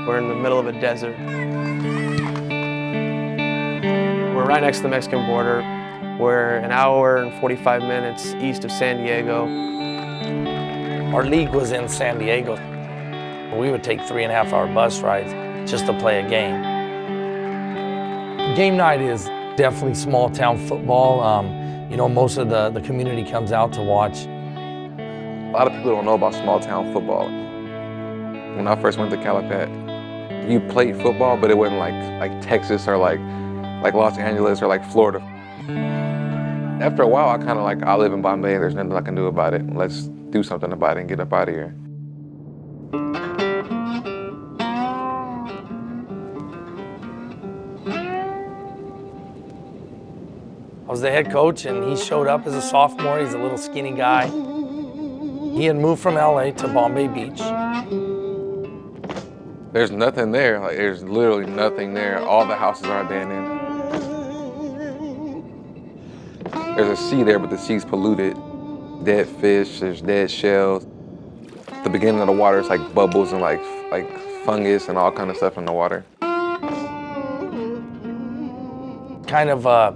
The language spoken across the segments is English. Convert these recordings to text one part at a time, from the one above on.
We're in the middle of a desert. We're right next to the Mexican border. We're an hour and 45 minutes east of San Diego. Our league was in San Diego. We would take 3.5-hour bus rides just to play a game. Game night is definitely small town football. You know, most of the community comes out to watch. A lot of people don't know about small town football. When I first went to Calipat, you played football, but it wasn't like Texas or like Los Angeles or like Florida. After a while, I kind of I live in Bombay, there's nothing I can do about it. Let's do something about it and get up out of here. I was the head coach, and he showed up as a sophomore. He's a little skinny guy. He had moved from LA to Bombay Beach. There's nothing there. There's literally nothing there. All the houses are abandoned. There's a sea there, but the sea's polluted. Dead fish, there's dead shells. The beginning of the water is like bubbles and like fungus and all kind of stuff in the water. Kind of a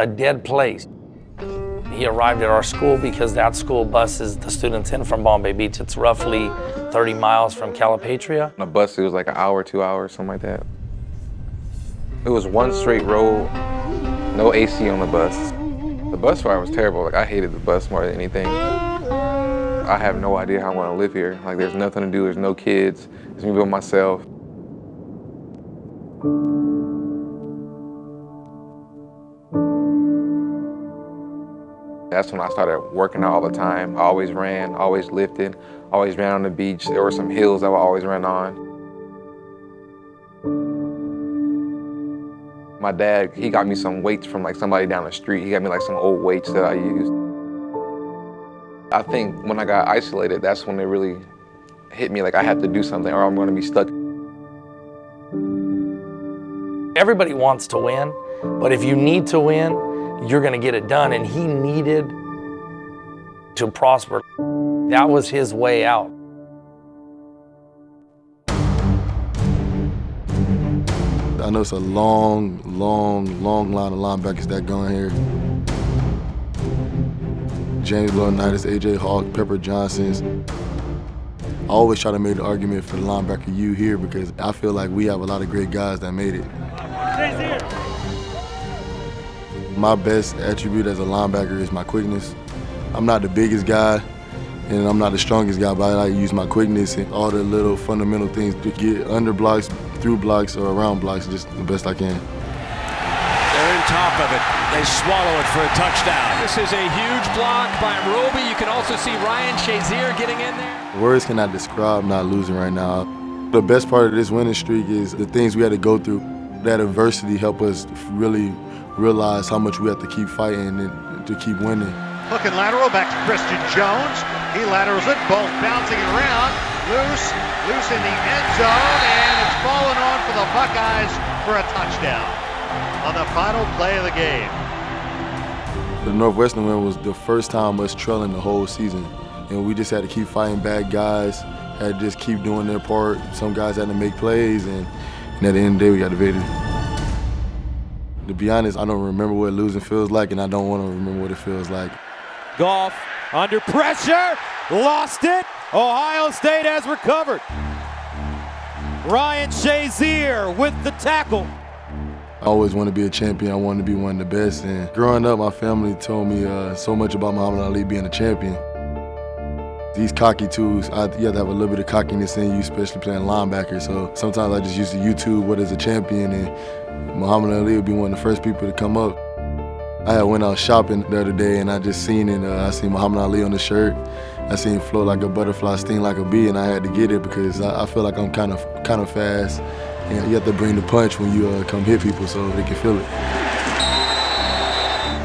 dead place. He arrived at our school because that school buses the students in from Bombay Beach. It's roughly 30 miles from Calipatria. On the bus, it was like an hour, 2 hours, something like that. It was one straight road, no AC on the bus. The bus ride was terrible. I hated the bus more than anything. I have no idea how I want to live here. There's nothing to do, there's no kids. It's me by myself. That's when I started working out all the time. I always ran, always lifted, always ran on the beach. There were some hills that I would always run on. My dad, he got me some weights from somebody down the street. He got me some old weights that I used. I think when I got isolated, that's when it really hit me I have to do something or I'm gonna be stuck. Everybody wants to win, but if you need to win, you're gonna get it done, and he needed to prosper. That was his way out. I know it's a long line of linebackers that go in here. James Laurinaitis, AJ Hawk, Pepper Johnsons. I always try to make the argument for the linebacker U here because I feel like we have a lot of great guys that made it. My best attribute as a linebacker is my quickness. I'm not the biggest guy and I'm not the strongest guy, but I like to use my quickness and all the little fundamental things to get under blocks, through blocks, or around blocks just the best I can. They're in top of it. They swallow it for a touchdown. This is a huge block by Roby. You can also see Ryan Shazier getting in there. Words cannot describe not losing right now. The best part of this winning streak is the things we had to go through. That adversity helped us really realize how much we have to keep fighting and to keep winning. Looking lateral back to Christian Jones. He laterals it, ball bouncing around. Loose in the end zone, and it's fallen on for the Buckeyes for a touchdown on the final play of the game. The Northwestern win was the first time us trailing the whole season, and we just had to keep fighting bad guys, had to just keep doing their part. Some guys had to make plays, and at the end of the day, we got the victory. To be honest, I don't remember what losing feels like, and I don't want to remember what it feels like. Goff under pressure, lost it. Ohio State has recovered. Ryan Shazier with the tackle. I always want to be a champion. I want to be one of the best. And growing up, my family told me so much about Muhammad Ali being a champion. These cocky tools, you have to have a little bit of cockiness in you, especially playing linebacker. So sometimes I just used to YouTube what is a champion, and Muhammad Ali would be one of the first people to come up. I had went out shopping the other day, and I just seen it. I seen Muhammad Ali on the shirt. I seen him float like a butterfly, sting like a bee, and I had to get it because I feel like I'm kind of fast. And you have to bring the punch when you come hit people so they can feel it.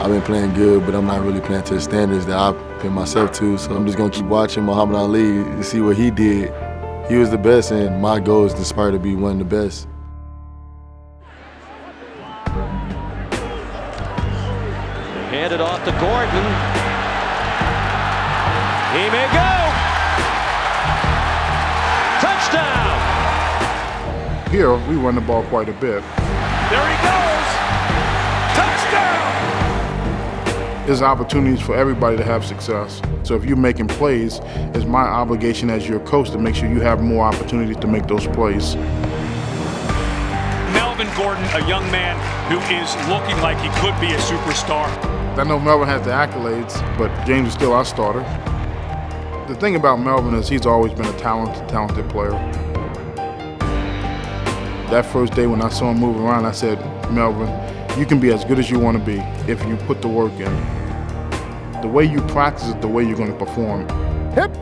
I've been playing good, but I'm not really playing to the standards that I put myself to. So I'm just gonna keep watching Muhammad Ali to see what he did. He was the best, and my goal is to aspire to be one of the best. Handed off to Gordon. He may go. Touchdown! here, we run the ball quite a bit. There he goes. Touchdown. There's opportunities for everybody to have success. So if you're making plays, it's my obligation as your coach to make sure you have more opportunities to make those plays. Melvin Gordon, a young man who is looking like he could be a superstar. I know Melvin has the accolades, but James is still our starter. The thing about Melvin is he's always been a talented player. That first day when I saw him move around, I said, Melvin, you can be as good as you want to be if you put the work in. The way you practice is the way you're going to perform. Hip,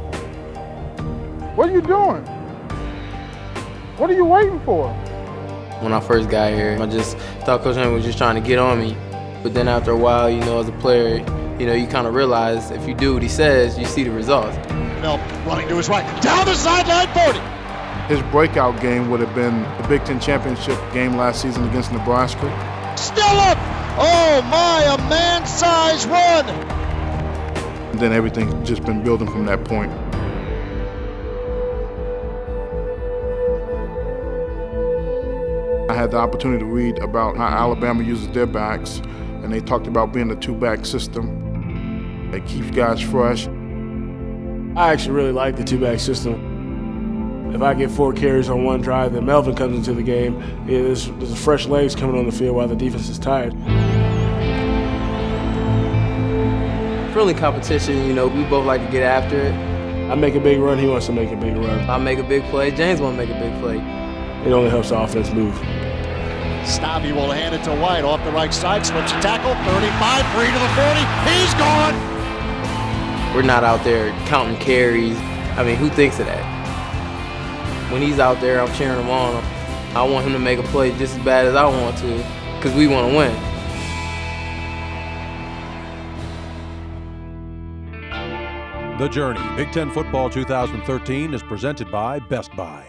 what are you doing? What are you waiting for? When I first got here, I just thought Coach Henry was just trying to get on me. But then after a while, as a player, you kind of realize if you do what he says, you see the results. Melvin running to his right, down the sideline, 40. His breakout game would have been the Big Ten championship game last season against Nebraska. Still up! Oh my, a man-sized run! And then everything's just been building from that point. I had the opportunity to read about how Alabama uses their backs, and they talked about being a two-back system. It keeps guys fresh. I actually really like the two-back system. If I get 4 carries on one drive, then Melvin comes into the game. There's fresh legs coming on the field while the defense is tired. Friendly competition, we both like to get after it. I make a big run, he wants to make a big run. I make a big play, James wants to make a big play. It only helps the offense move. Stabby will hand it to White off the right side, slips a tackle, 35, free to the 40, he's gone! We're not out there counting carries. Who thinks of that? When he's out there, I'm cheering him on. I want him to make a play just as bad as I want to, because we want to win. The Journey, Big Ten Football 2013 is presented by Best Buy.